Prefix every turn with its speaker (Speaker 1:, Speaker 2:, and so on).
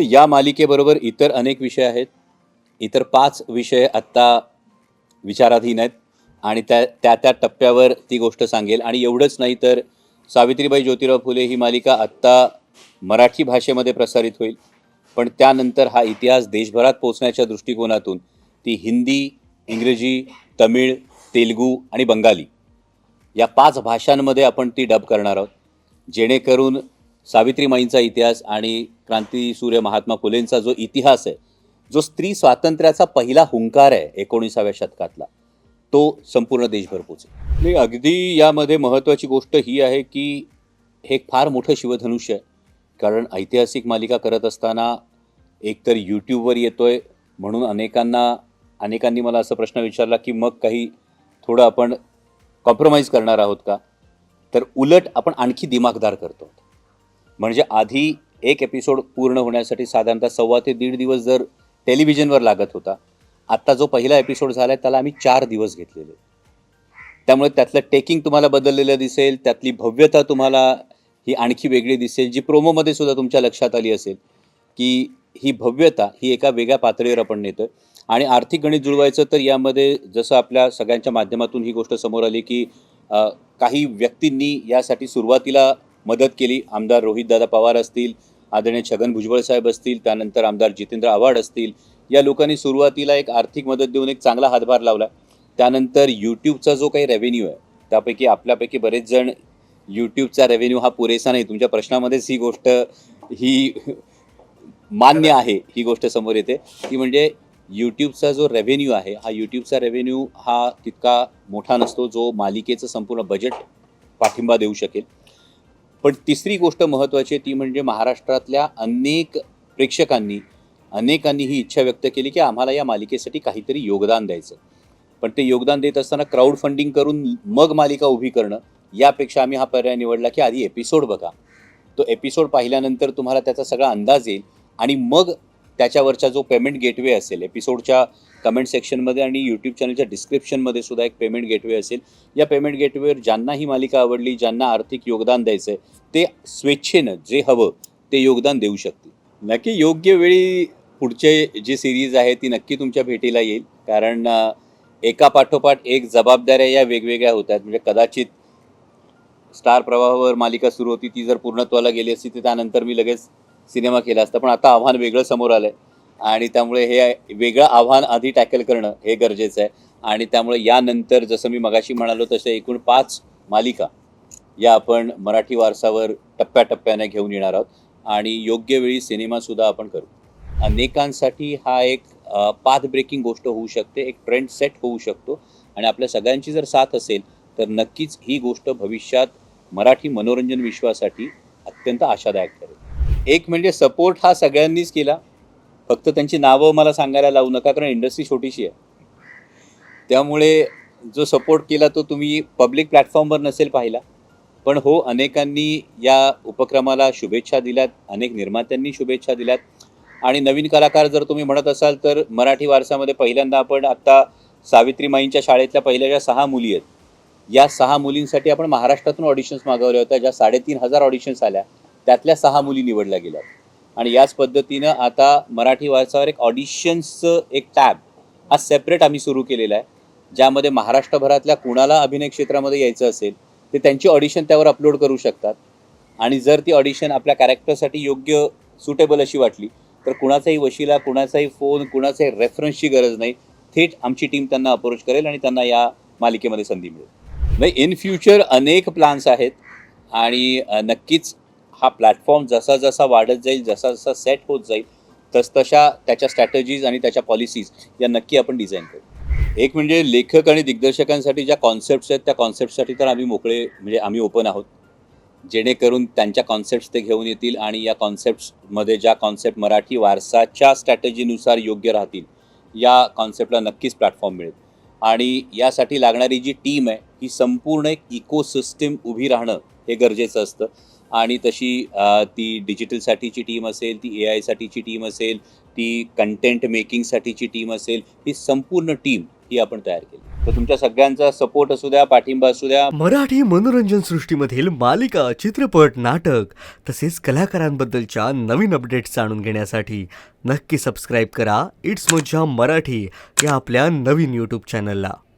Speaker 1: या मालिकेबरोबर इतर अनेक विषय आहेत. इतर 5 विषय आत्ता विचाराधीन आहेत आणि त्या टप्प्यावर ती गोष्ट सांगेल. आणि एवढंच नाही तर सावित्रीबाई ज्योतिराव फुले ही मालिका आत्ता मराठी भाषेमध्ये प्रसारित होईल. पण त्यानंतर हा इतिहास देशभरात पोहोचण्याच्या दृष्टिकोनातून ती हिंदी, इंग्रजी, तमिळ, तेलुगू आणि बंगाली या 5 भाषांमध्ये आपण ती डब करणार आहोत. जेणेकरून सावित्रीमाईंचा इतिहास आणि क्रांतीसूर्य महात्मा फुलेंचा जो इतिहास आहे, जो स्त्री स्वातंत्र्याचा पहिला हुंकार आहे 19व्या शतकातला, तो संपूर्ण देशभर पोचेल. आणि अगदी यामध्ये महत्त्वाची गोष्ट ही आहे की हे एक फार मोठं शिवधनुष्य आहे. कारण ऐतिहासिक मालिका करत असताना एकतर यूट्यूबवर येतोय म्हणून अनेकांनी मला असा प्रश्न विचारला की मग काही थोडं आपण कॉम्प्रोमाइज करणार आहोत का? तर उलट आपण आणखी दिमागदार करतो. म्हणजे आधी एक एपिसोड पूर्ण होण्यासाठी साधारणतः 1.25 ते 1.5 दिवस जर टेलिव्हिजनवर लागत होता, आत्ता जो पहिला एपिसोड झाला आहे त्याला आम्ही 4 दिवस घेतलेले. त्यामुळे त्यातलं टेकिंग तुम्हाला बदललेलं दिसेल, त्यातली भव्यता तुम्हाला ही आणखी वेगळी दिसेल, जी प्रोमोमध्ये सुद्धा तुमच्या लक्षात आली असेल की ही भव्यता ही एका वेगळ्या पातळीवर आपण नेतोय. आणि आर्थिक गणित जुळवायचं तर यामध्ये जसं आपल्या सगळ्यांच्या माध्यमातून ही गोष्ट समोर आली की काही व्यक्तींनी यासाठी सुरुवातीला मदत केली. आमदार रोहितदादा पवार असतील, आदरणीय छगन भुजबळ साहेब असतील, त्यानंतर आमदार जितेंद्र आव्हाड असतील, या लोकांनी सुरुवातीला एक आर्थिक मदत देऊन एक चांगला हातभार लावला. त्यानंतर यूट्यूबचा जो काही रेव्हेन्यू आहे त्यापैकी आपल्यापैकी बरेच जण यूट्यूबचा रेव्हेन्यू हा पुरेसा नाही, तुमच्या प्रश्नामध्येच ही गोष्ट ही मान्य आहे, ही गोष्ट समोर येते ती म्हणजे यूट्यूबचा जो रेव्हेन्यू आहे हा यूट्यूबचा रेव्हेन्यू हा तितका मोठा नसतो जो मालिकेचं संपूर्ण बजेट पाठिंबा देऊ शकेल. पण तिसरी गोष्ट महत्त्वाची आहे ती म्हणजे महाराष्ट्रातल्या अनेकांनी ही इच्छा व्यक्त केली की आम्हाला या मालिकेसाठी काहीतरी योगदान द्यायचं. पण ते योगदान देत असताना क्राऊड फंडिंग करून मग मालिका उभी करणं यापेक्षा आम्ही हा पर्याय निवडला की आधी एपिसोड बघा. तो एपिसोड पाहिल्यानंतर तुम्हाला त्याचा सगळा अंदाज येईल आणि मग त्याच्यावरचा जो पेमेंट गेटवे असेल, एपिसोडच्या कमेंट सेक्शनमध्ये आणि यूट्यूब चॅनलच्या डिस्क्रिप्शनमध्ये सुद्धा एक पेमेंट गेटवे असेल. या पेमेंट गेटवेवर ज्यांना ही मालिका आवडली, ज्यांना आर्थिक योगदान द्यायचं आहे, ते स्वेच्छेनं जे हवं ते योगदान देऊ शकतील. नक्की योग्य वेळी पुढचे जी सिरीज आहे ती नक्की तुमच्या भेटीला येईल. कारण एका पाठोपाठ एक जबाबदाऱ्या या वेगवेगळ्या होत आहेत. म्हणजे कदाचित स्टार प्रवाहावर मालिका सुरू होती, ती जर पूर्णत्वाला गेली असती तर त्यानंतर मी लगेच सिनेमा केला असता. पण आता आव्हान वेगळं समोर आलं आहे आणि त्यामुळे हे वेगळं आव्हान आधी टॅकल करणं हे गरजेचं आहे. आणि त्यामुळे यानंतर जसं मी मगाशी म्हणालो तसं एकूण 5 मालिका या आपण मराठी वारसावर टप्प्याटप्प्याने घेऊन येणार आहोत आणि योग्य वेळी सिनेमासुद्धा आपण करू. अनेकांसाठी हा एक पाथ ब्रेकिंग गोष्ट होऊ शकते, एक ट्रेंड सेट होऊ शकतो आणि आपल्या सगळ्यांची जर साथ असेल तर नक्कीच ही गोष्ट भविष्यात मराठी मनोरंजन विश्वासाठी अत्यंत आशादायक ठरेल. एक म्हणजे सपोर्ट हा सगळ्यांनीच केला. फक्त त्यांची नावं मला सांगायला लावू नका, कारण इंडस्ट्री छोटीशी आहे. त्यामुळे जो सपोर्ट केला तो तुम्ही पब्लिक प्लॅटफॉर्मवर नसेल पाहिला, पण हो अनेकांनी या उपक्रमाला शुभेच्छा दिल्यात, अनेक निर्मात्यांनी शुभेच्छा दिल्यात. आणि नवीन कलाकार जर तुम्ही म्हणत असाल तर मराठी वारसामध्ये पहिल्यांदा आपण आत्ता सावित्रीमाईंच्या शाळेतल्या पहिल्या ज्या 6 मुली आहेत, या 6 मुलींसाठी आपण महाराष्ट्रातून ऑडिशन्स मागवल्या होत्या. ज्या 3,500 ऑडिशन्स आल्या त्यातल्या 6 मुली निवडल्या गेल्या. आणि याच पद्धतीनं आता मराठी वारसावर एक ऑडिशन्सचं एक टॅब हा सेपरेट आम्ही सुरू केलेला आहे, ज्यामध्ये महाराष्ट्रभरातल्या कुणाला अभिनय क्षेत्रामध्ये यायचं असेल ते त्यांची ऑडिशन त्यावर अपलोड करू शकतात. आणि जर ती ऑडिशन आपल्या कॅरेक्टरसाठी योग्य सुटेबल अशी वाटली तर कुणाचाही वशिला, कुणाचाही फोन, कुणाचाही रेफरन्सची गरज नाही. थेट आमची टीम त्यांना अप्रोच करेल आणि त्यांना या मालिकेमध्ये संधी मिळेल. नाही, इन फ्युचर अनेक प्लॅन्स आहेत आणि नक्कीच हा प्लॅटफॉर्म जसा जसा वाढत जाईल, जसा जसा सेट होत जाईल, तसतशा त्याच्या स्ट्रॅटेजीज आणि त्याच्या पॉलिसीज या नक्की आपण डिझाईन करू. एक म्हणजे लेखक आणि दिग्दर्शकांसाठी ज्या कॉन्सेप्ट्स आहेत त्या कॉन्सेप्टसाठी तर आम्ही मोकळे, म्हणजे आम्ही ओपन आहोत. जेणेकरून त्यांच्या कॉन्सेप्ट्स ते घेऊन येतील आणि या कॉन्सेप्ट्समध्ये ज्या कॉन्सेप्ट मराठी वारसाच्या स्ट्रॅटेजीनुसार योग्य राहतील या कॉन्सेप्टला नक्कीच प्लॅटफॉर्म मिळेल. आणि यासाठी लागणारी जी टीम आहे ही संपूर्ण एक इकोसिस्टम उभी राहणं हे गरजेचं असतं. आणि तशी ती डिजिटलसाठीची टीम असेल, ती AI साठीची टीम असेल, ती कंटेंट मेकिंगसाठीची टीम असेल, ही संपूर्ण टीम ही आपण तयार केली. तर तुमच्या सगळ्यांचा सपोर्ट असू द्या, पाठिंबा असू द्या.
Speaker 2: मराठी मनोरंजन सृष्टीमधील मालिका, चित्रपट, नाटक तसेच कलाकारांबद्दलच्या नवीन अपडेट्स जाणून घेण्यासाठी नक्की सबस्क्राईब करा इट्स मज्जा मराठी या आपल्या नवीन यूट्यूब चॅनलला.